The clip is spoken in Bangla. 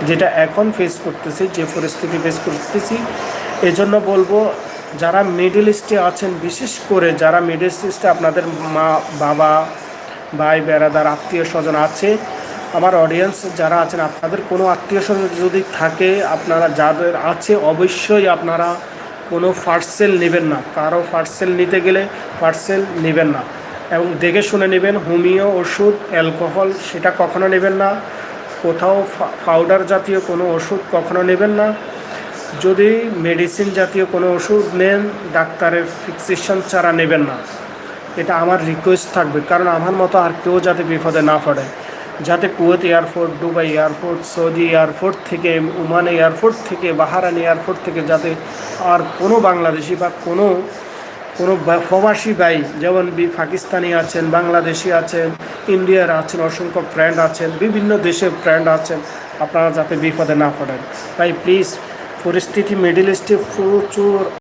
যেটা এখন ফেস করতেছি, যে পরিস্থিতি ফেস করতেছি। এজন্য বলবো, যারা মিডল ইস্টে আছেন, বিশেষ করে যারা মিডল ইস্টে আপনাদের মা বাবা ভাই বেড়াদার আত্মীয় স্বজন আছে, আমার অডিয়েন্স যারা আছেন, আপনাদের কোনো আত্মীয় স্বজন যদি থাকে, আপনারা যাদের আছে অবশ্যই আপনারা কোনো পার্সেল নেবেন না। কারো পার্সেল নিতে গেলে পার্সেল নেবেন না, এবং দেখে শুনে নেবেন। হোমিও ওষুধ, অ্যালকোহল সেটা কখনো নেবেন না। কোথাও পাউডার জাতীয় কোনো ওষুধ কখনো নেবেন না। যদি মেডিসিন জাতীয় কোনো ওষুধ নেন, ডাক্তারের প্রেসক্রিপশন ছাড়া নেবেন না। এটা আমার রিকোয়েস্ট থাকবে, কারণ আমার মতো আর কেউ যাতে বিপদে না পড়ে। যাতে Kuwait airport, Dubai airport, Saudi airport থেকে, ওমান এয়ারপোর্ট থেকে, বাহারান এয়ারপোর্ট থেকে যাতে আর কোনো বাংলাদেশি বা কোনো কোনো প্রবাসী ভাই, যেমন পাকিস্তানি আছেন, বাংলাদেশি আছেন, ইন্ডিয়ার আছেন, অসংখ্য ফ্রেন্ড আছেন, বিভিন্ন দেশের ফ্রেন্ড আছেন, আপনারা যাতে বিপদে না পড়েন। তাই প্লিজ, পরিস্থিতি মিডল ইস্টে প্রচুর